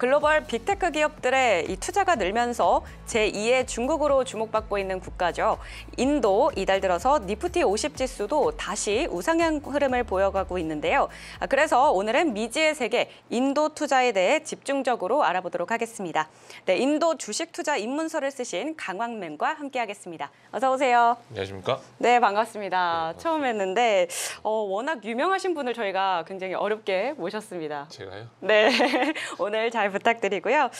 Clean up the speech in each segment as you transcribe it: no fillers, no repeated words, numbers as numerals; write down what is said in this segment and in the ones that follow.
글로벌 빅테크 기업들의 이 투자가 늘면서 제2의 중국으로 주목받고 있는 국가죠. 인도 이달 들어서 니프티 50 지수도 다시 우상향 흐름을 보여가고 있는데요. 그래서 오늘은 미지의 세계 인도 투자에 대해 집중적으로 알아보도록 하겠습니다. 네, 인도 주식 투자 입문서를 쓰신 강왕맨과 함께하겠습니다. 어서 오세요. 안녕하십니까? 네, 반갑습니다. 처음 뵀는데 워낙 유명하신 분을 저희가 굉장히 어렵게 모셨습니다. 제가요? 네, 오늘 잘 부탁드리고요.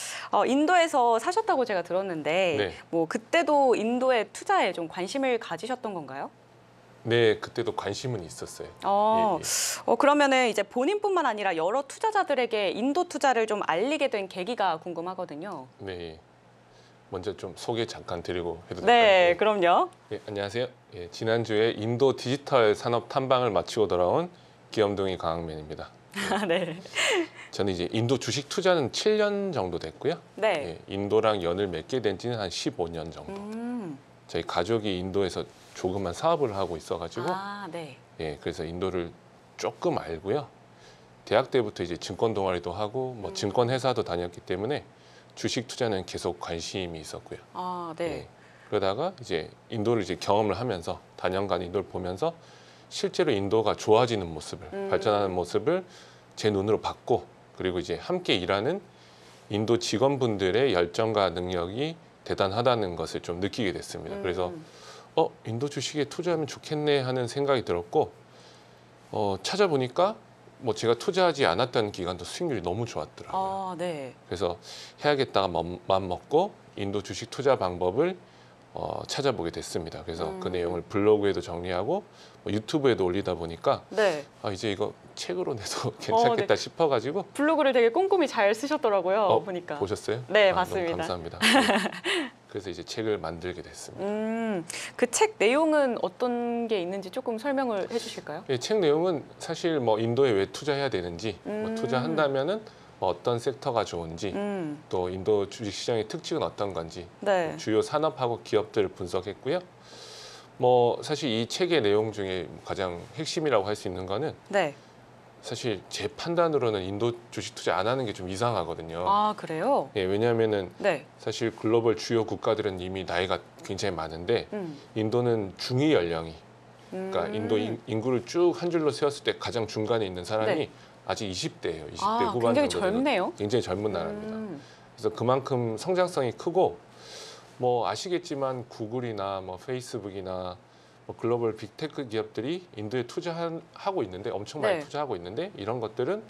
인도에서 사셨다고 제가 들었는데 네. 뭐 그때도 인도의 투자에 좀 관심을 가지셨던 건가요? 네, 그때도 관심은 있었어요. 그러면은 이제 본인뿐만 아니라 여러 투자자들에게 인도 투자를 좀 알리게 된 계기가 궁금하거든요. 네, 먼저 좀 소개 잠깐 드리고 해도 될까요? 네, 그럼요. 네, 안녕하세요. 지난주에 인도 디지털 산업 탐방을 마치고 돌아온 귀염둥이 강학맨입니다. 네. 저는 이제 인도 주식 투자는 7년 정도 됐고요. 네. 인도랑 연을 맺게 된 지는 한 15년 정도. 저희 가족이 인도에서 조그만 사업을 하고 있어가지고 네. 그래서 인도를 조금 알고요. 대학 때부터 이제 증권 동아리도 하고 뭐 증권 회사도 다녔기 때문에 주식 투자는 계속 관심이 있었고요. 네. 그러다가 이제 인도를 이제 경험을 하면서 다년간 인도를 보면서 실제로 인도가 좋아지는 모습을 발전하는 모습을 제 눈으로 봤고, 그리고 이제 함께 일하는 인도 직원분들의 열정과 능력이 대단하다는 것을 좀 느끼게 됐습니다. 그래서 인도 주식에 투자하면 좋겠네 하는 생각이 들었고, 찾아보니까 뭐 제가 투자하지 않았던 기간도 수익률이 너무 좋았더라고요. 네. 그래서 해야겠다가 마음 먹고 인도 주식 투자 방법을 찾아보게 됐습니다. 그래서 그 내용을 블로그에도 정리하고 유튜브에도 올리다 보니까 이제 이거 책으로 내도 괜찮겠다 싶어가지고 블로그를 되게 꼼꼼히 잘 쓰셨더라고요. 보니까. 보셨어요? 네, 너무 봤습니다. 감사합니다. 그래서 이제 책을 만들게 됐습니다. 그 책 내용은 어떤 게 있는지 조금 설명을 해주실까요? 책 내용은 사실 뭐 인도에 왜 투자해야 되는지, 뭐 투자한다면은 어떤 섹터가 좋은지, 또 인도 주식시장의 특징은 어떤 건지, 주요 산업하고 기업들을 분석했고요. 뭐 사실 이 책의 내용 중에 가장 핵심이라고 할 수 있는 거는 사실 제 판단으로는 인도 주식 투자 안 하는 게 좀 이상하거든요. 그래요? 왜냐하면은 사실 글로벌 주요 국가들은 이미 나이가 굉장히 많은데 인도는 중위 연령이, 그러니까 인도 인구를 쭉 한 줄로 세웠을 때 가장 중간에 있는 사람이 아직 20대예요. 20대 후반 굉장히 정도 젊네요. 굉장히 젊은 나라입니다. 그래서 그만큼 성장성이 크고, 뭐 아시겠지만 구글이나 뭐 페이스북이나 뭐 글로벌 빅테크 기업들이 인도에 투자하고 있는데, 엄청 많이 투자하고 있는데, 이런 것들은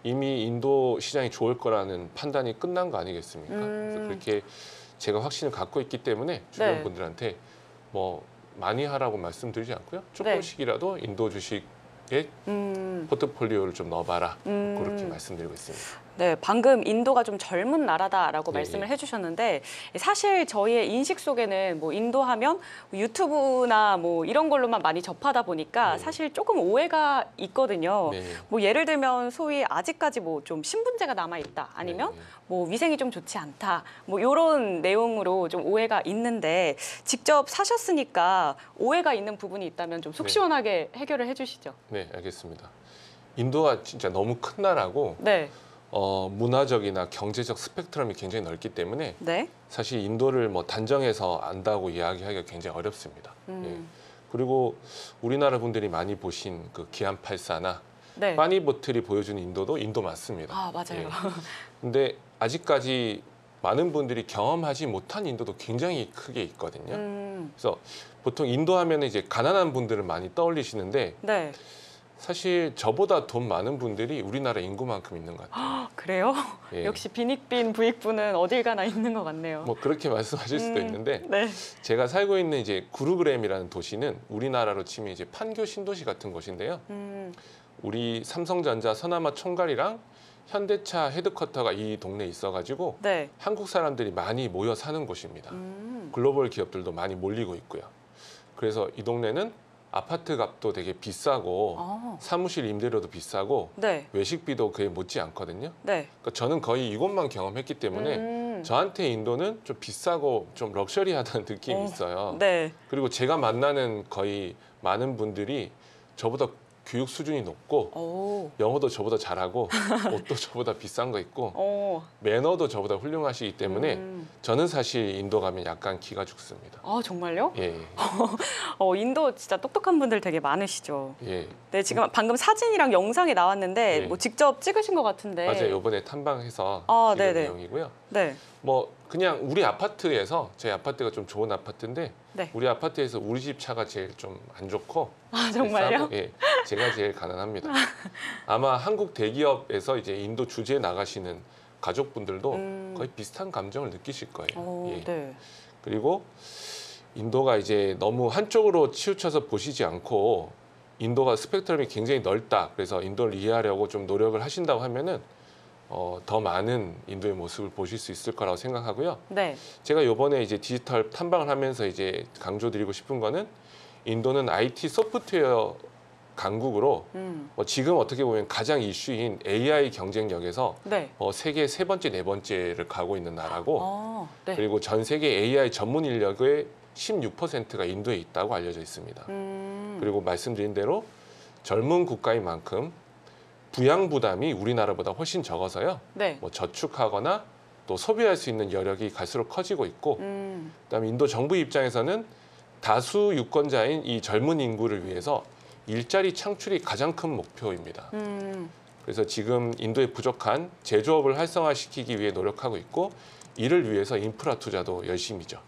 이미 인도 시장이 좋을 거라는 판단이 끝난 거 아니겠습니까? 그래서 그렇게 제가 확신을 갖고 있기 때문에 주변 분들한테 뭐 많이 하라고 말씀드리지 않고요. 조금씩이라도 인도 주식에 포트폴리오를 좀 넣어봐라, 그렇게 말씀드리고 있습니다. 네, 방금 인도가 좀 젊은 나라다라고 말씀을 해주셨는데, 사실 저희의 인식 속에는 뭐 인도 하면 유튜브나 뭐 이런 걸로만 많이 접하다 보니까 사실 조금 오해가 있거든요. 뭐 예를 들면 소위 아직까지 뭐 좀 신분제가 남아 있다, 아니면 뭐 위생이 좀 좋지 않다, 뭐 이런 내용으로 좀 오해가 있는데, 직접 사셨으니까 오해가 있는 부분이 있다면 좀 속 시원하게 해결을 해주시죠. 네, 알겠습니다. 인도가 진짜 너무 큰 나라고 문화적이나 경제적 스펙트럼이 굉장히 넓기 때문에 사실 인도를 뭐 단정해서 안다고 이야기하기가 굉장히 어렵습니다. 그리고 우리나라 분들이 많이 보신 그 기안84나 빠니보틀이 보여주는 인도도 인도 맞습니다. 맞아요. 근데 아직까지 많은 분들이 경험하지 못한 인도도 굉장히 크게 있거든요. 그래서 보통 인도 하면 이제 가난한 분들을 많이 떠올리시는데 사실 저보다 돈 많은 분들이 우리나라 인구만큼 있는 것 같아요. 그래요? 역시 빈익빈 부익부는 어딜 가나 있는 것 같네요. 뭐 그렇게 말씀하실 수도 있는데 제가 살고 있는 이제 구루그램이라는 도시는 우리나라로 치면 이제 판교 신도시 같은 곳인데요. 우리 삼성전자 서남아 총괄이랑 현대차 헤드쿼터가 이 동네에 있어가지고 한국 사람들이 많이 모여 사는 곳입니다. 글로벌 기업들도 많이 몰리고 있고요. 그래서 이 동네는 아파트 값도 되게 비싸고 사무실 임대료도 비싸고 외식비도 그에 못지 않거든요. 그러니까 저는 거의 이곳만 경험했기 때문에 저한테 인도는 좀 비싸고 좀 럭셔리하다는 느낌이 있어요. 그리고 제가 만나는 거의 많은 분들이 저보다 교육 수준이 높고 오. 영어도 저보다 잘하고 옷도 저보다 비싼 거 입고 오. 매너도 저보다 훌륭하시기 때문에 저는 사실 인도 가면 약간 기가 죽습니다. 아, 정말요? 예. 인도 진짜 똑똑한 분들 되게 많으시죠. 예. 네, 지금 방금 사진이랑 영상이 나왔는데 네. 뭐 직접 찍으신 것 같은데. 맞아요. 이번에 탐방해서 찍은 네네. 내용이고요. 네. 뭐 그냥 우리 아파트에서 제 아파트가 좀 좋은 아파트인데 네. 우리 아파트에서 우리 집 차가 제일 좀 안 좋고 아, 정말요? 싸고, 예, 제가 제일 가난합니다. 아마 한국 대기업에서 이제 인도 주재에 나가시는 가족분들도 거의 비슷한 감정을 느끼실 거예요. 예. 네. 그리고 인도가 이제 너무 한쪽으로 치우쳐서 보시지 않고 인도가 스펙트럼이 굉장히 넓다. 그래서 인도를 이해하려고 좀 노력을 하신다고 하면은 더 많은 인도의 모습을 보실 수 있을 거라고 생각하고요. 네. 제가 이번에 이제 디지털 탐방을 하면서 이제 강조드리고 싶은 거는 인도는 IT 소프트웨어 강국으로 지금 어떻게 보면 가장 이슈인 AI 경쟁력에서 네. 세계 세 번째, 네 번째를 가고 있는 나라고 네. 그리고 전 세계 AI 전문 인력의 16%가 인도에 있다고 알려져 있습니다. 그리고 말씀드린 대로 젊은 국가인 만큼 부양 부담이 우리나라보다 훨씬 적어서요. 네. 뭐 저축하거나 또 소비할 수 있는 여력이 갈수록 커지고 있고 그다음에 인도 정부 입장에서는 다수 유권자인 이 젊은 인구를 위해서 일자리 창출이 가장 큰 목표입니다. 그래서 지금 인도에 부족한 제조업을 활성화시키기 위해 노력하고 있고 이를 위해서 인프라 투자도 열심히죠.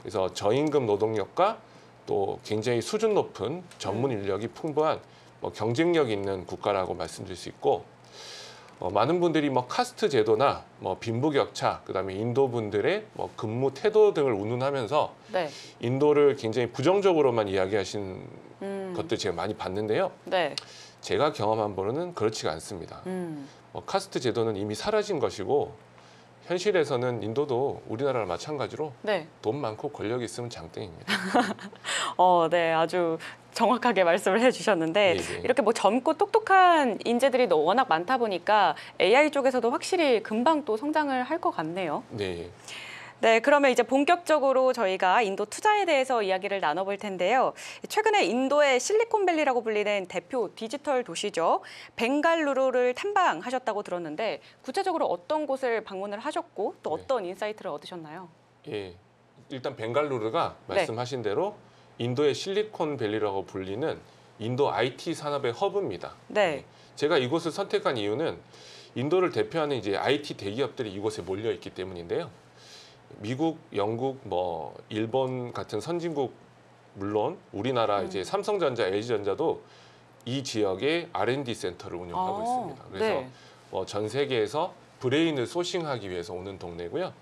그래서 저임금 노동력과 또 굉장히 수준 높은 전문 인력이 풍부한 경쟁력 있는 국가라고 말씀드릴 수 있고 많은 분들이 카스트 제도나 빈부격차 그다음에 인도 분들의 근무 태도 등을 운운하면서 네. 인도를 굉장히 부정적으로만 이야기하신 것들 제가 많이 봤는데요. 네. 제가 경험한 바로는 그렇지가 않습니다. 카스트 제도는 이미 사라진 것이고 현실에서는 인도도 우리나라랑 마찬가지로 네. 돈 많고 권력이 있으면 장땡입니다. 네, 아주 정확하게 말씀을 해주셨는데 네. 이렇게 젊고 똑똑한 인재들이 워낙 많다 보니까 AI 쪽에서도 확실히 금방 또 성장을 할 것 같네요. 네. 네, 그러면 이제 본격적으로 저희가 인도 투자에 대해서 이야기를 나눠볼 텐데요. 최근에 인도의 실리콘밸리라고 불리는 대표 디지털 도시죠. 벵갈루루를 탐방하셨다고 들었는데 구체적으로 어떤 곳을 방문을 하셨고 또 어떤 인사이트를 얻으셨나요? 예, 일단 벵갈루루가 말씀하신 대로 인도의 실리콘밸리라고 불리는 인도 IT 산업의 허브입니다. 네. 제가 이곳을 선택한 이유는 인도를 대표하는 이제 IT 대기업들이 이곳에 몰려 있기 때문인데요. 미국, 영국, 일본 같은 선진국 물론 우리나라 이제 삼성전자, LG전자도 이 지역에 R&D 센터를 운영하고 있습니다. 그래서 전 세계에서 브레인을 소싱하기 위해서 오는 동네고요.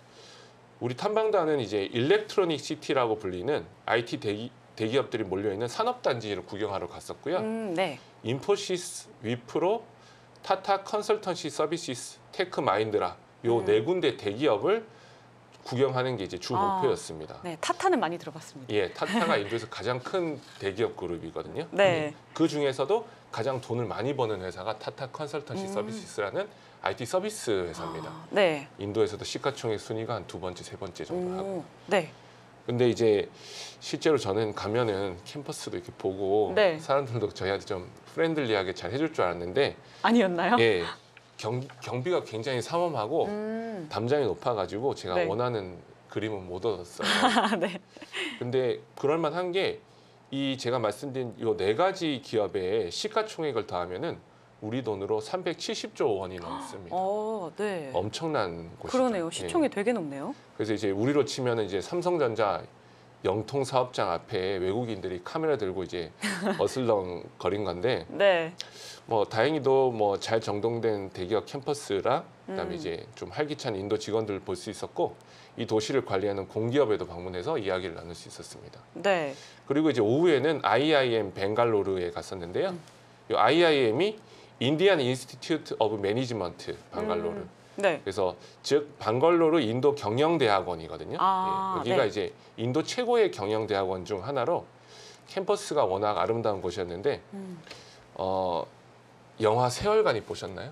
우리 탐방단은 이제 일렉트로닉 시티라고 불리는 IT 대기업들이 몰려 있는 산업단지를 구경하러 갔었고요. 네. 인포시스, 위프로, 타타 컨설턴시 서비스, 테크 마인드라 요 네 군데 대기업을 구경하는 게 이제 주 목표였습니다. 네, 타타는 많이 들어봤습니다. 예, 타타가 인도에서 가장 큰 대기업 그룹이거든요. 네. 그 중에서도 가장 돈을 많이 버는 회사가 타타 컨설턴시 서비스라는 IT 서비스 회사입니다. 네. 인도에서도 시가총액 순위가 한 2번째, 3번째 정도 하고. 네. 근데 이제 실제로 저는 가면은 캠퍼스도 이렇게 보고 사람들도 저희한테 좀 프렌들리하게 잘 해줄 줄 알았는데 아니었나요? 예. 경비가 굉장히 삼엄하고 담장이 높아가지고 제가 원하는 그림은 못 얻었어요. 네. 근데 그럴만한 게 이 제가 말씀드린 이 네 가지 기업의 시가총액을 더하면은 우리 돈으로 370조 원이 넘습니다. 네. 엄청난 곳이죠. 그러네요. 시총이 되게 높네요. 그래서 이제 우리로 치면은 이제 삼성전자 영통 사업장 앞에 외국인들이 카메라 들고 이제 어슬렁거린 건데. 네. 다행히도 잘 정돈된 대기업 캠퍼스라 그다음에 이제 좀 활기찬 인도 직원들을 볼 수 있었고 이 도시를 관리하는 공기업에도 방문해서 이야기를 나눌 수 있었습니다. 네. 그리고 이제 오후에는 IIM 벵갈루루에 갔었는데요. 이 IIM이 인디안 인스티튜트 오브 매니지먼트 방갈로르. 네. 그래서 즉 방갈로르 인도 경영대학원이거든요. 여기가 이제 인도 최고의 경영대학원 중 하나로 캠퍼스가 워낙 아름다운 곳이었는데 영화 세월간이 보셨나요?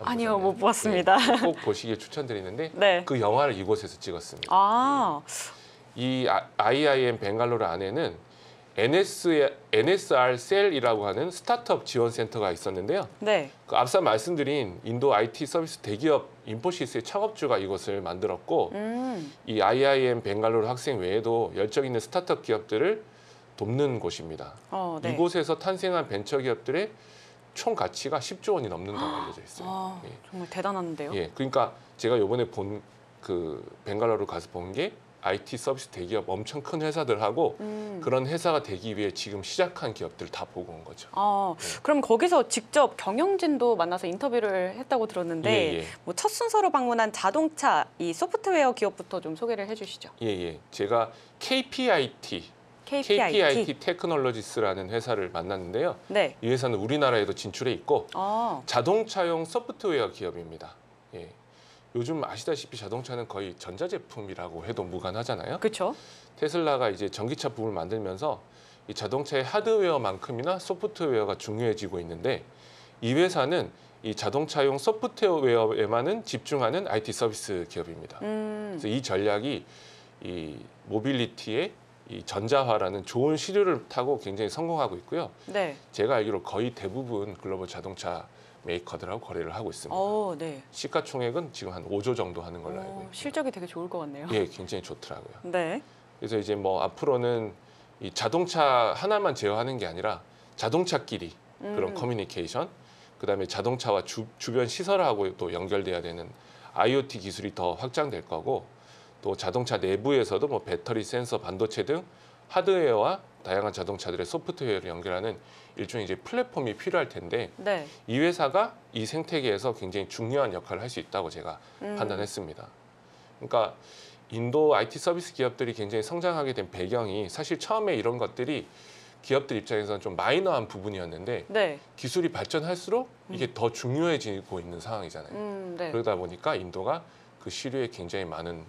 아니요, 못 봤습니다. 꼭 보시길 추천드리는데 네. 그 영화를 이곳에서 찍었습니다. 아. 이 IIM 벵갈루루 안에는 NSR 셀이라고 하는 스타트업 지원 센터가 있었는데요. 네. 그 앞서 말씀드린 인도 IT 서비스 대기업 인포시스의 창업주가 이것을 만들었고 이 IIM 벵갈루루 학생 외에도 열정 있는 스타트업 기업들을 돕는 곳입니다. 네. 이곳에서 탄생한 벤처 기업들의 총 가치가 10조 원이 넘는다고 알려져 있어요. 예. 정말 대단한데요. 예, 그러니까 제가 이번에 본 그 벵갈루루 가서 본 게 IT 서비스 대기업 엄청 큰 회사들하고 그런 회사가 되기 위해 지금 시작한 기업들 다 보고 온 거죠. 그럼 거기서 직접 경영진도 만나서 인터뷰를 했다고 들었는데 예. 뭐 첫 순서로 방문한 자동차 이 소프트웨어 기업부터 좀 소개를 해주시죠. 예. 제가 KPIT 테크놀로지스라는 회사를 만났는데요. 네. 이 회사는 우리나라에도 진출해 있고 자동차용 소프트웨어 기업입니다. 예. 요즘 아시다시피 자동차는 거의 전자제품이라고 해도 무관하잖아요. 그렇죠. 테슬라가 이제 전기차 부품을 만들면서 이 자동차의 하드웨어만큼이나 소프트웨어가 중요해지고 있는데 이 회사는 이 자동차용 소프트웨어에만은 집중하는 IT 서비스 기업입니다. 그래서 이 전략이 이 모빌리티의 이 전자화라는 좋은 시류를 타고 굉장히 성공하고 있고요. 네. 제가 알기로 거의 대부분 글로벌 자동차 메이커들하고 거래를 하고 있습니다. 네. 시가총액은 지금 한 5조 정도 하는 걸로 알고 있습니다. 실적이 되게 좋을 것 같네요. 예, 굉장히 좋더라고요. 네. 그래서 이제 뭐 앞으로는 이 자동차 하나만 제어하는 게 아니라 자동차끼리 그런 커뮤니케이션, 그다음에 자동차와 주변 시설하고 또 연결돼야 되는 IoT 기술이 더 확장될 거고, 또 자동차 내부에서도 뭐 배터리, 센서, 반도체 등 하드웨어와 다양한 자동차들의 소프트웨어를 연결하는 일종의 이제 플랫폼이 필요할 텐데 네. 이 회사가 이 생태계에서 굉장히 중요한 역할을 할 수 있다고 제가 판단했습니다. 그러니까 인도 IT 서비스 기업들이 굉장히 성장하게 된 배경이 사실 처음에 이런 것들이 기업들 입장에서는 좀 마이너한 부분이었는데 네. 기술이 발전할수록 이게 더 중요해지고 있는 상황이잖아요. 네. 그러다 보니까 인도가 그 시류에 굉장히 많은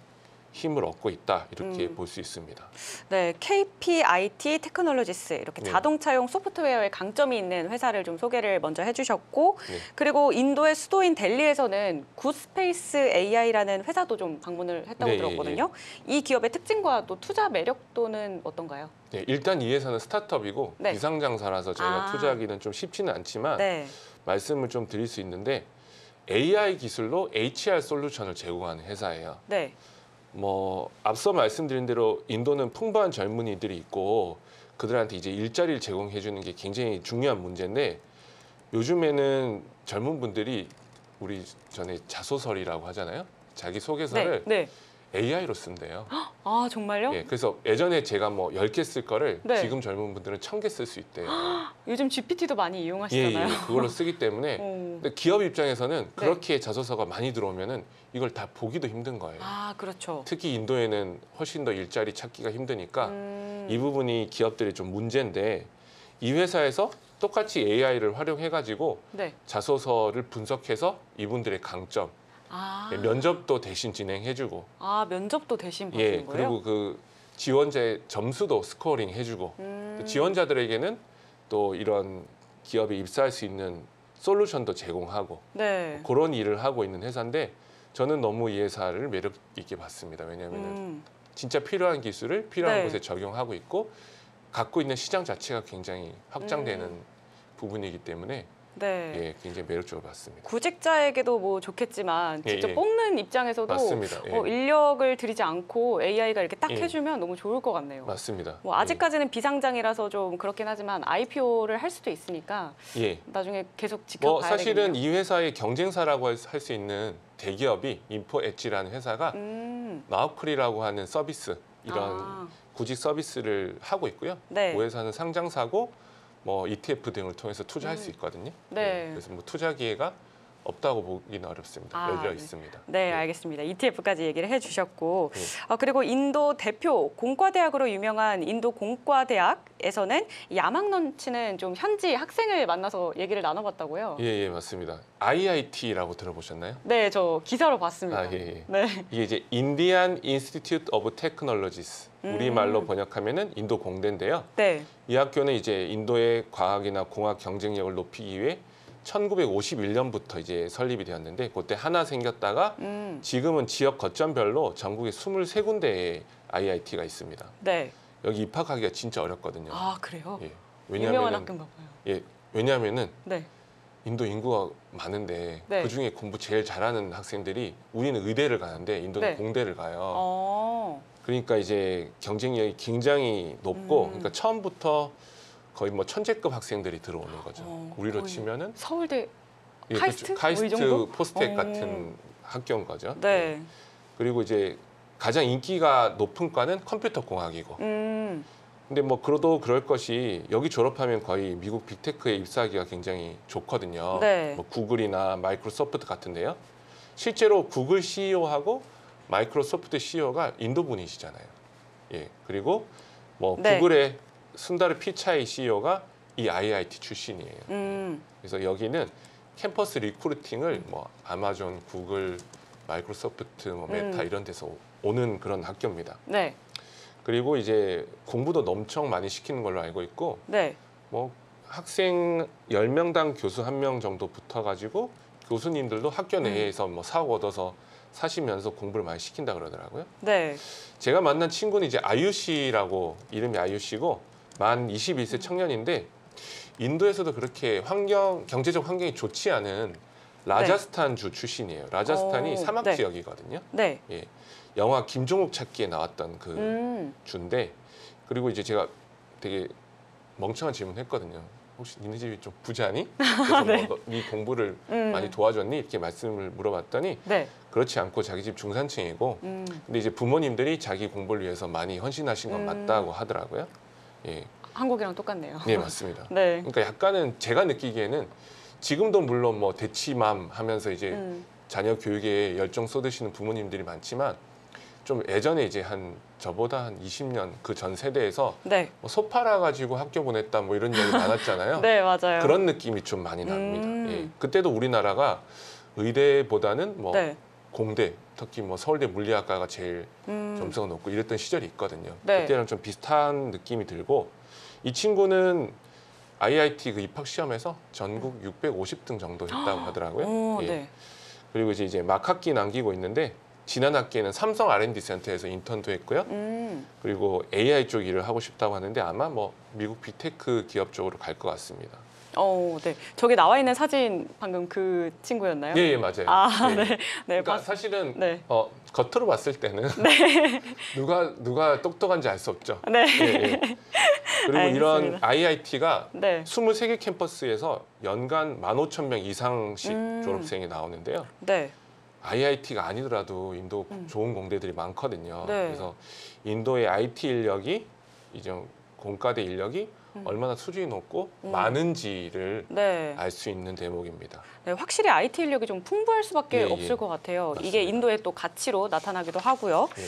힘을 얻고 있다 이렇게 볼 수 있습니다. 네, KPIT 테크놀로지스 이렇게 네. 자동차용 소프트웨어에 강점이 있는 회사를 좀 소개를 먼저 해주셨고, 네. 그리고 인도의 수도인 델리에서는 굿스페이스 AI라는 회사도 좀 방문을 했다고 네, 들었거든요. 이 기업의 특징과 또 투자 매력도는 어떤가요? 네, 일단 이 회사는 스타트업이고 네. 비상장사라서 저희가 투자하기는 좀 쉽지는 않지만 네. 말씀을 좀 드릴 수 있는데 AI 기술로 HR 솔루션을 제공하는 회사예요. 네. 뭐 앞서 말씀드린 대로 인도는 풍부한 젊은이들이 있고 그들한테 이제 일자리를 제공해 주는 게 굉장히 중요한 문제인데 요즘에는 젊은 분들이 우리 전에 자소설이라고 하잖아요. 자기 소개서를 네. AI로 쓴대요. 아, 정말요? 예, 그래서 예전에 제가 뭐 10개 쓸 거를 네. 지금 젊은 분들은 1000개 쓸 수 있대요. 요즘 GPT도 많이 예, 이용하시잖아요. 그걸로 쓰기 때문에 근데 기업 입장에서는 그렇게 자소서가 많이 들어오면은 이걸 다 보기도 힘든 거예요. 아, 그렇죠. 특히 인도에는 훨씬 더 일자리 찾기가 힘드니까 이 부분이 기업들이 좀 문제인데 이 회사에서 똑같이 AI를 활용해가지고 네. 자소서를 분석해서 이분들의 강점, 면접도 대신 진행해주고, 면접도 대신 예, 봐주는 거예요? 그리고 그 지원자의 점수도 스코어링 해주고, 지원자들에게는 또 이런 기업에 입사할 수 있는 솔루션도 제공하고, 네. 그런 일을 하고 있는 회사인데 저는 너무 이 회사를 매력 있게 봤습니다. 왜냐하면 진짜 필요한 기술을 필요한 네. 곳에 적용하고 있고 갖고 있는 시장 자체가 굉장히 확장되는 부분이기 때문에 네. 예, 굉장히 매력적으로 봤습니다. 구직자에게도 뭐 좋겠지만 직접 예. 뽑는 입장에서도 맞습니다. 예. 인력을 들이지 않고 AI가 이렇게 딱 예. 해주면 너무 좋을 것 같네요. 맞습니다. 뭐 아직까지는 비상장이라서 좀 그렇긴 하지만 IPO를 할 수도 있으니까 예. 나중에 계속 뭐 지켜봐야 사실은 되겠네요. 이 회사의 경쟁사라고 할 수 있는 대기업이 인포엣지라는 회사가 나우크리라고 하는 서비스 이런 구직 서비스를 하고 있고요. 네. 그 회사는 상장사고 뭐 ETF 등을 통해서 투자할 수 있거든요. 네. 그래서 뭐 투자 기회가 없다고 보기는 어렵습니다. 열려 네. 있습니다. 네, 알겠습니다. ETF까지 얘기를 해주셨고, 네. 그리고 인도 대표 공과대학으로 유명한 인도 공과대학에서는 이 야망런치는 좀 현지 학생을 만나서 얘기를 나눠봤다고요. 예, 맞습니다. IIT라고 들어보셨나요? 네, 저 기사로 봤습니다. 예. 네. 이게 이제 Indian Institute of Technologies, 우리말로 번역하면은 인도 공대인데요. 네. 이 학교는 이제 인도의 과학이나 공학 경쟁력을 높이기 위해 1951년부터 이제 설립이 되었는데 그때 하나 생겼다가 지금은 지역 거점별로 전국에 23군데의 IIT가 있습니다. 네. 여기 입학하기가 진짜 어렵거든요. 아, 그래요? 예. 유명한 학교인가 봐요. 예. 왜냐하면은 네. 인도 인구가 많은데 네. 그중에 공부 제일 잘하는 학생들이 우리는 의대를 가는데 인도는 네. 공대를 가요. 어. 그러니까 이제 경쟁력이 굉장히 높고 그러니까 처음부터 거의 뭐 천재급 학생들이 들어오는 거죠. 우리로 거의 치면은 서울대 예, 카이스트? 그렇죠. 카이스트, 뭐 이 정도? 포스텍 같은 학교인 거죠. 네. 예. 그리고 이제 가장 인기가 높은 과는 컴퓨터 공학이고. 근데 뭐 그래도 그럴 것이 여기 졸업하면 거의 미국 빅테크에 입사하기가 굉장히 좋거든요. 네. 뭐 구글이나 마이크로소프트 같은데요. 실제로 구글 CEO하고 마이크로소프트 CEO가 인도 분이시잖아요. 예. 그리고 뭐 네. 구글의 순다르 피차이 CEO가 이 IIT 출신이에요. 그래서 여기는 캠퍼스 리크루팅을 뭐 아마존, 구글, 마이크로소프트, 뭐 메타 이런 데서 오는 그런 학교입니다. 네. 그리고 이제 공부도 엄청 많이 시키는 걸로 알고 있고 네. 뭐 학생 10명당 교수 1명 정도 붙어가지고 교수님들도 학교 내에서 뭐 사업 얻어서 사시면서 공부를 많이 시킨다 그러더라고요. 네. 제가 만난 친구는 이제 아유시라고 이름이 아유시고 만 21세 청년인데 인도에서도 그렇게 경제적 환경이 좋지 않은 라자스탄 주 출신이에요. 라자스탄이 사막 네. 지역이거든요. 네. 예. 영화 김종욱 찾기에 나왔던 그 주인데 그리고 이제 제가 되게 멍청한 질문했거든요. 혹시 니네 집이 좀 부자니? 그래서 네. 뭐 네 공부를 많이 도와줬니? 이렇게 말씀을 물어봤더니 네. 그렇지 않고 자기 집 중산층이고 근데 이제 부모님들이 자기 공부를 위해서 많이 헌신하신 건 맞다고 하더라고요. 예. 한국이랑 똑같네요. 네, 맞습니다. 네. 그러니까 약간은 제가 느끼기에는 지금도 물론 뭐 대치맘 하면서 이제 자녀 교육에 열정 쏟으시는 부모님들이 많지만 좀 예전에 이제 저보다 한 20년 그 전 세대에서 네. 뭐 소 팔아 가지고 학교 보냈다 뭐 이런 얘기 많았잖아요. 네, 맞아요. 그런 느낌이 좀 많이 납니다. 예. 그때도 우리나라가 의대보다는 뭐 네. 공대, 특히 뭐 서울대 물리학과가 제일 점수가 높고 이랬던 시절이 있거든요. 네. 그때랑 좀 비슷한 느낌이 들고 이 친구는 IIT 그 입학 시험에서 전국 650등 정도 했다고 하더라고요. 오, 예. 네. 그리고 이제 막 학기 남기고 있는데 지난 학기에는 삼성 R&D 센터에서 인턴도 했고요. 그리고 AI 쪽 일을 하고 싶다고 하는데 아마 뭐 미국 빅테크 기업 쪽으로 갈 것 같습니다. 네. 저기 나와 있는 사진 방금 그 친구였나요? 예, 맞아요. 아, 예. 네. 네. 그러니까 사실은 네. 겉으로 봤을 때는 누가 똑똑한지 알 수 없죠. 네. 예, 예. 그리고 알겠습니다. 이런 IIT가 네. 23개 캠퍼스에서 연간 15,000명 이상씩 졸업생이 나오는데요. 네. IIT가 아니더라도 인도 좋은 공대들이 많거든요. 네. 그래서 인도의 IT 인력이 이제 공과대 인력이 얼마나 수준이 높고 많은지를 네. 알 수 있는 대목입니다. 네, 확실히 IT 인력이 좀 풍부할 수밖에 예, 없을 예. 것 같아요. 맞습니다. 이게 인도의 또 가치로 나타나기도 하고요. 예.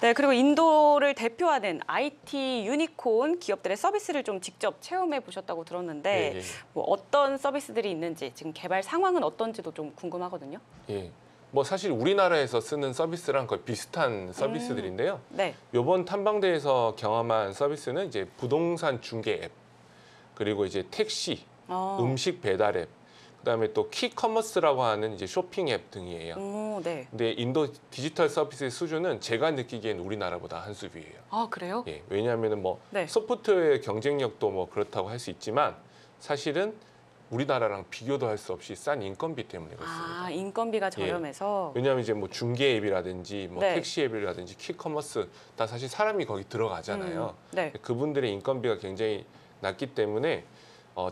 네, 그리고 인도를 대표하는 IT 유니콘 기업들의 서비스를 좀 직접 체험해 보셨다고 들었는데 예, 예. 뭐 어떤 서비스들이 있는지 지금 개발 상황은 어떤지도 좀 궁금하거든요. 예. 뭐 사실 우리나라에서 쓰는 서비스랑 거의 비슷한 서비스들인데요. 네. 이번 탐방대에서 경험한 서비스는 이제 부동산 중개 앱, 그리고 이제 택시, 음식 배달 앱, 그다음에 또 키커머스라고 하는 이제 쇼핑 앱 등이에요. 네. 근데 인도 디지털 서비스의 수준은 제가 느끼기엔 우리나라보다 한 수 위예요. 아, 그래요? 예, 왜냐하면은 뭐 네. 소프트웨어 경쟁력도 뭐 그렇다고 할 수 있지만 사실은 우리나라랑 비교도 할 수 없이 싼 인건비 때문에 그렇습니다. 아, 인건비가 저렴해서. 왜냐하면 이제 뭐 중개 앱이라든지 뭐 네. 택시 앱이라든지 키커머스 다 사실 사람이 거기 들어가잖아요. 네. 그분들의 인건비가 굉장히 낮기 때문에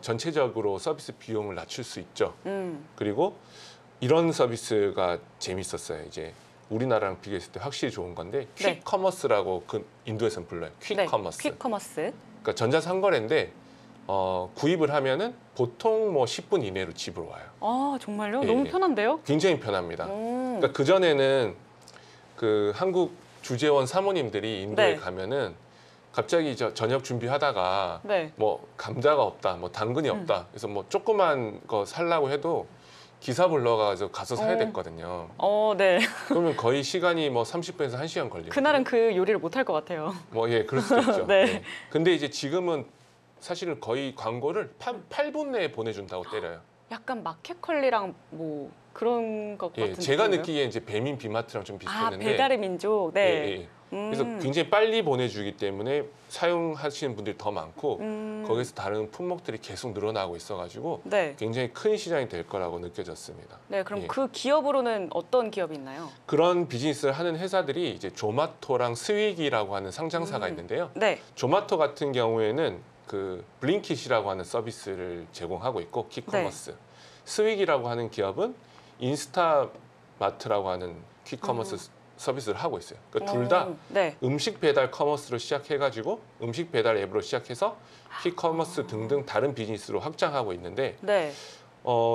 전체적으로 서비스 비용을 낮출 수 있죠. 그리고 이런 서비스가 재밌었어요. 이제 우리나라랑 비교했을 때 확실히 좋은 건데 네. 퀵커머스라고 그 인도에서는 불러요. 퀵커머스. 네. 퀵커머스. 그러니까 전자상거래인데 구입을 하면은 보통 뭐 10분 이내로 집으로 와요. 아, 정말요? 예, 너무 예. 편한데요? 굉장히 편합니다. 그러니까 그 전에는 그 한국 주재원 사모님들이 인도에 네. 가면은 갑자기 저녁 준비하다가 네. 뭐 감자가 없다, 뭐 당근이 없다. 그래서 뭐 조그만 거 살라고 해도 기사 불러가서 가서 사야 됐거든요. 네. 그러면 거의 시간이 뭐 30분에서 1시간 걸리고. 그날은 그 요리를 못 할 것 같아요. 뭐 예, 그럴 수도 있죠. 네. 예. 근데 이제 지금은 사실은 거의 광고를 8분 내에 보내준다고 때려요. 약간 마켓컬리랑 뭐 그런 것 같은 제가 느낌인가요? 느끼기에 이제 배민 비마트랑 좀 비슷했는데 배달의 민족. 네. 그래서 굉장히 빨리 보내주기 때문에 사용하시는 분들이 더 많고 거기서 다른 품목들이 계속 늘어나고 있어가지고 네. 굉장히 큰 시장이 될 거라고 느껴졌습니다. 네, 그럼 그 기업으로는 어떤 기업이 있나요? 그런 비즈니스를 하는 회사들이 이제 조마토랑 스위기라고 하는 상장사가 있는데요. 네. 조마토 같은 경우에는 그 블링킷이라고 하는 서비스를 제공하고 있고 퀵커머스. 스위기라고 하는 기업은 인스타마트라고 하는 퀵커머스 서비스를 하고 있어요. 그러니까 둘 다 네. 음식 배달 커머스로 시작해가지고 음식 배달 앱으로 시작해서 퀵커머스 등등 다른 비즈니스로 확장하고 있는데 네.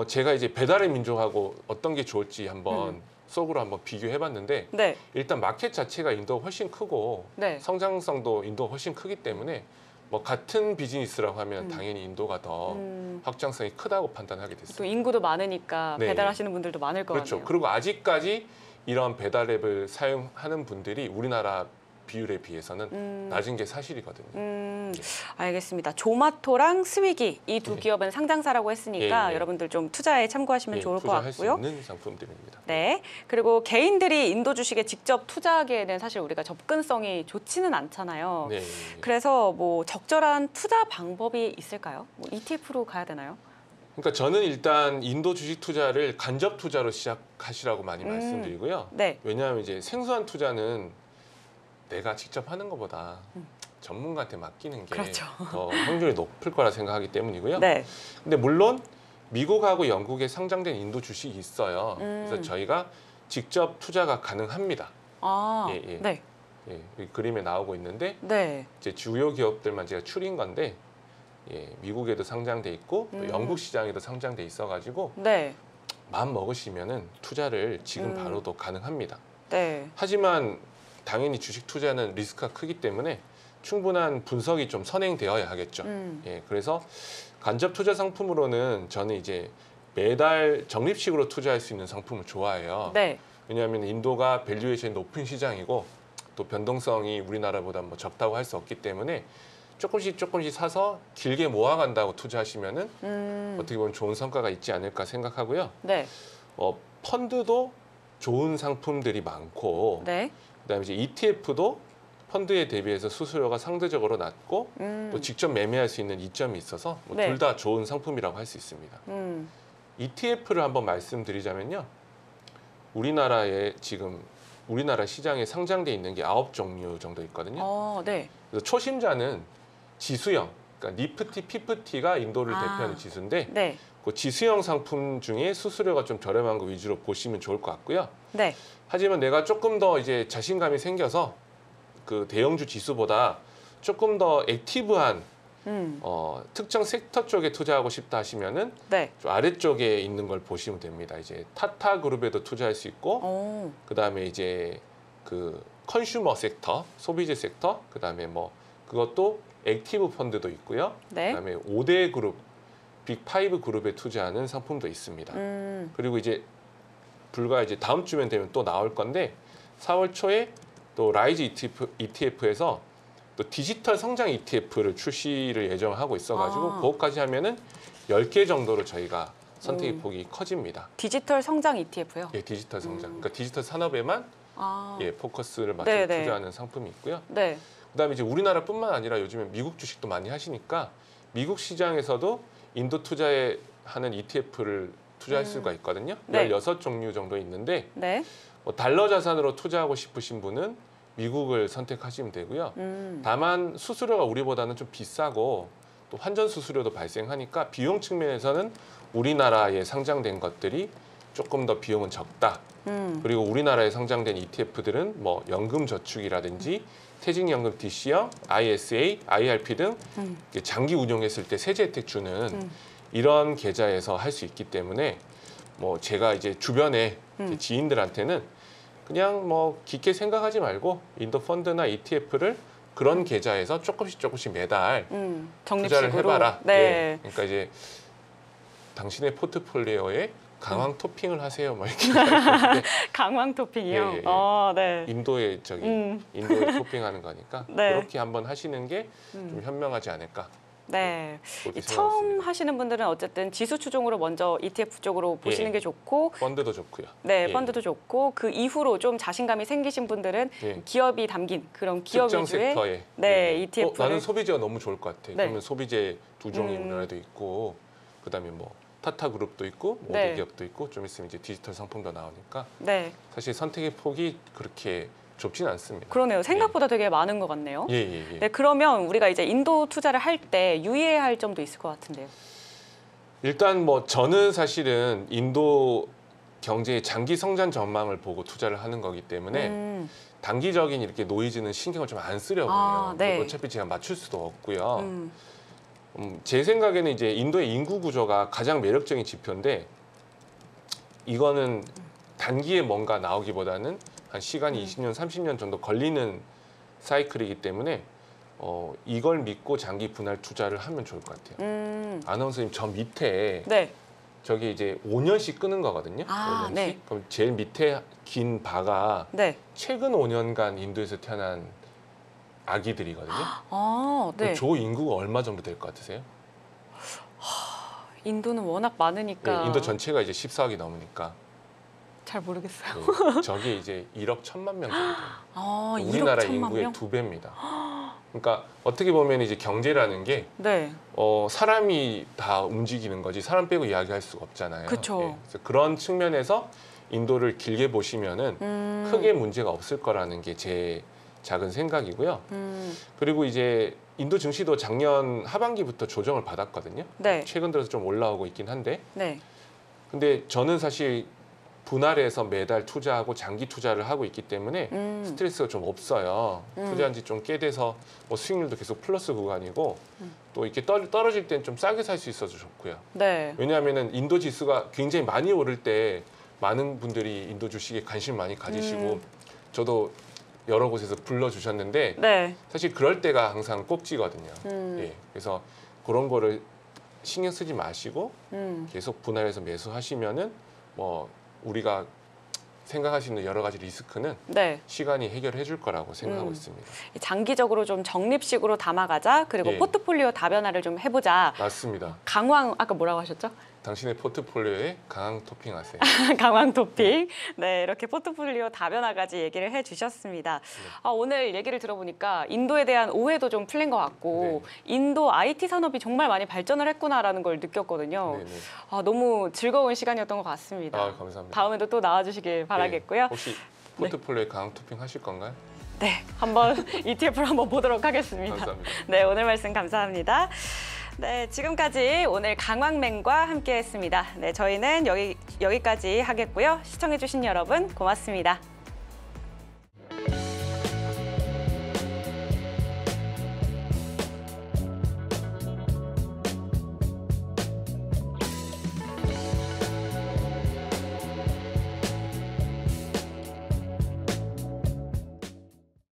제가 이제 배달의 민족하고 어떤 게 좋을지 한번 속으로 한번 비교해봤는데 네. 일단 마켓 자체가 인도가 훨씬 크고 네. 성장성도 인도가 훨씬 크기 때문에 뭐 같은 비즈니스라고 하면 당연히 인도가 더 확장성이 크다고 판단하게 또 됐습니다. 인구도 많으니까 네. 배달하시는 분들도 많을 거 그렇죠. 같네요. 그리고 아직까지 이런 배달 앱을 사용하는 분들이 우리나라 비율에 비해서는 낮은 게 사실이거든요. 알겠습니다. 조마토랑 스위기 이 두 기업은 상장사라고 했으니까 여러분들 좀 투자에 참고하시면 좋을 것 투자할 수 같고요. 있는 상품들입니다. 네. 그리고 개인들이 인도 주식에 직접 투자하기에는 사실 우리가 접근성이 좋지는 않잖아요. 네. 그래서 뭐 적절한 투자 방법이 있을까요? 뭐 ETF로 가야 되나요? 그러니까 저는 일단 인도 주식 투자를 간접 투자로 시작하시라고 많이 말씀드리고요. 네. 왜냐하면 이제 생소한 투자는 내가 직접 하는 것보다 전문가한테 맡기는 게 더 그렇죠. 확률이 높을 거라 생각하기 때문이고요. 네. 근데 물론 미국하고 영국에 상장된 인도 주식이 있어요. 그래서 저희가 직접 투자가 가능합니다. 네. 이 그림에 나오고 있는데 네. 이제 주요 기업들만 제가 추린 건데 미국에도 상장돼 있고 또 영국 시장에도 상장돼 있어가지고 네. 마음 먹으시면은 투자를 지금 바로도 가능합니다. 네. 하지만 당연히 주식 투자는 리스크가 크기 때문에 충분한 분석이 좀 선행되어야 하겠죠. 그래서 간접 투자 상품으로는 저는 이제 매달 적립식으로 투자할 수 있는 상품을 좋아해요. 네. 왜냐하면 인도가 밸류에이션이 높은 시장이고 또 변동성이 우리나라보다 뭐 적다고 할 수 없기 때문에 조금씩 사서 길게 모아간다고 투자하시면은 어떻게 보면 좋은 성과가 있지 않을까 생각하고요. 네. 펀드도 좋은 상품들이 많고 네. 그다음에 이제 ETF도 펀드에 대비해서 수수료가 상대적으로 낮고 또 직접 매매할 수 있는 이점이 있어서 네. 둘 다 좋은 상품이라고 할 수 있습니다. ETF를 한번 말씀드리자면요. 우리나라에 지금 우리나라 시장에 상장돼 있는 게 9종류 정도 있거든요. 네. 그래서 초심자는 지수형, 그러니까 니프티, 피프티가 인도를 대표하는 지수인데 네. 그 지수형 상품 중에 수수료가 좀 저렴한 거 위주로 보시면 좋을 것 같고요. 네. 하지만 내가 조금 더 이제 자신감이 생겨서 그 대형주 지수보다 조금 더 액티브한 특정 섹터 쪽에 투자하고 싶다 하시면은 네. 좀 아래쪽에 있는 걸 보시면 됩니다. 이제 타타 그룹에도 투자할 수 있고, 그 다음에 이제 그 컨슈머 섹터, 소비재 섹터, 그 다음에 뭐 그것도 액티브 펀드도 있고요. 네. 그 다음에 5대 그룹, 빅5 그룹에 투자하는 상품도 있습니다. 그리고 이제 불과 이제 다음 주면 되면 또 나올 건데 4월 초에 또 라이즈 ETF에서 또 디지털 성장 ETF를 출시를 예정하고 있어가지고 그것까지 하면은 10개 정도로 저희가 선택의 폭이 커집니다. 디지털 성장 ETF요? 예, 디지털 성장. 그러니까 디지털 산업에만 포커스를 맞춰 네네. 투자하는 상품이 있고요. 네. 그다음에 이제 우리나라뿐만 아니라 요즘에 미국 주식도 많이 하시니까 미국 시장에서도 인도 투자에 하는 ETF를 투자할 수가 있거든요. 네. 16종류 정도 있는데 네. 뭐 달러 자산으로 투자하고 싶으신 분은 미국을 선택하시면 되고요. 다만 수수료가 우리보다는 좀 비싸고 또 환전 수수료도 발생하니까 비용 측면에서는 우리나라에 상장된 것들이 조금 더 비용은 적다. 그리고 우리나라에 상장된 ETF들은 뭐 연금저축이라든지 퇴직연금 DC형, ISA, IRP 등 장기 운용했을 때 세제 혜택 주는 이런 계좌에서 할 수 있기 때문에 뭐 제가 이제 주변에 제 지인들한테는 그냥 뭐 깊게 생각하지 말고 인도 펀드나 ETF를 그런 계좌에서 조금씩 매달 투자를 해봐라. 네. 예. 그러니까 이제 당신의 포트폴리오에 강황 토핑을 하세요. 뭐 이렇게 말하는데 강황 토핑이요. 예, 예. 네. 인도에 토핑하는 거니까 네. 그렇게 한번 하시는 게 좀 현명하지 않을까. 네. 그렇게 처음 생각했습니다. 하시는 분들은 어쨌든 지수 추종으로 먼저 ETF 쪽으로 보시는 예. 게 좋고, 펀드도 좋고요. 네, 예. 펀드도 좋고 그 이후로 좀 자신감이 생기신 분들은 예. 기업이 담긴 그런 기업 특정 위주의 섹터에 네, 예. ETF를 나는 소비재가 너무 좋을 것 같아. 네. 그러면 소비재 두 종이 우리나라에도 있고, 그다음에 뭐 타타그룹도 있고, 네. 모비기업도 있고, 좀 있으면 이제 디지털 상품도 나오니까 네, 사실 선택의 폭이 그렇게 좁진 않습니다. 그러네요. 생각보다 되게 많은 것 같네요. 예, 예, 예. 네, 그러면 우리가 이제 인도 투자를 할 때 유의해야 할 점도 있을 것 같은데요. 일단 뭐 저는 사실은 인도 경제의 장기 성장 전망을 보고 투자를 하는 거기 때문에 단기적인 이렇게 노이즈는 신경을 좀 안 쓰려고 해요. 네. 어차피 제가 맞출 수도 없고요. 제 생각에는 이제 인도의 인구 구조가 가장 매력적인 지표인데 이거는 단기에 뭔가 나오기보다는 한 시간이 20년, 30년 정도 걸리는 사이클이기 때문에 이걸 믿고 장기 분할 투자를 하면 좋을 것 같아요. 아나운서님 저 밑에 네, 저기 이제 5년씩 끄는 거거든요. 아, 5년씩. 네. 그럼 제일 밑에 긴 바가 네. 최근 5년간 인도에서 태어난 아기들이거든요. 아, 네. 조 인구가 얼마 정도 될 것 같으세요? 인도는 워낙 많으니까 네, 인도 전체가 이제 14억이 넘으니까 잘 모르겠어요. 네, 저게 이제 1억 1천만 명 정도 돼요. 아, 1억 우리나라 1천만 인구의 명? 2배입니다. 그러니까 어떻게 보면 이제 경제라는 게 네, 사람이 다 움직이는 거지 사람 빼고 이야기할 수가 없잖아요. 그쵸. 그래서 그런 측면에서 인도를 길게 보시면은 크게 문제가 없을 거라는 게 제 작은 생각이고요. 그리고 이제 인도 증시도 작년 하반기부터 조정을 받았거든요. 네, 최근 들어서 좀 올라오고 있긴 한데, 네. 근데 저는 사실 분할해서 매달 투자하고 장기 투자를 하고 있기 때문에 스트레스가 좀 없어요. 투자한 지 좀 꽤 돼서 뭐 수익률도 계속 플러스 구간이고 또 이렇게 떨어질 땐 좀 싸게 살 수 있어서 좋고요. 네. 왜냐하면은 인도 지수가 굉장히 많이 오를 때 많은 분들이 인도 주식에 관심 많이 가지시고 저도 여러 곳에서 불러주셨는데 네. 사실 그럴 때가 항상 꼭지거든요. 예, 그래서 그런 거를 신경 쓰지 마시고 계속 분할해서 매수하시면은 뭐 우리가 생각할 수 있는 여러 가지 리스크는 네. 시간이 해결해 줄 거라고 생각하고 있습니다. 장기적으로 좀 적립식으로 담아가자. 그리고 예. 포트폴리오 다변화를 좀 해보자. 맞습니다. 강황 아까 뭐라고 하셨죠? 당신의 포트폴리오에 강황 토핑하세요. 강황 토핑. 네, 이렇게 포트폴리오 다변화까지 얘기를 해주셨습니다. 오늘 얘기를 들어보니까 인도에 대한 오해도 좀 풀린 것 같고 인도 IT 산업이 정말 많이 발전을 했구나라는 걸 느꼈거든요. 네네. 너무 즐거운 시간이었던 것 같습니다. 감사합니다. 다음에도 또 나와주시길 바라겠고요. 혹시 포트폴리오에 강황 토핑 하실 건가요? 네, 한번 ETF를 한번 보도록 하겠습니다. 감사합니다. 네, 오늘 말씀 감사합니다. 네, 지금까지 오늘 강황맨과 함께했습니다. 네, 저희는 여기까지 하겠고요. 시청해주신 여러분 고맙습니다.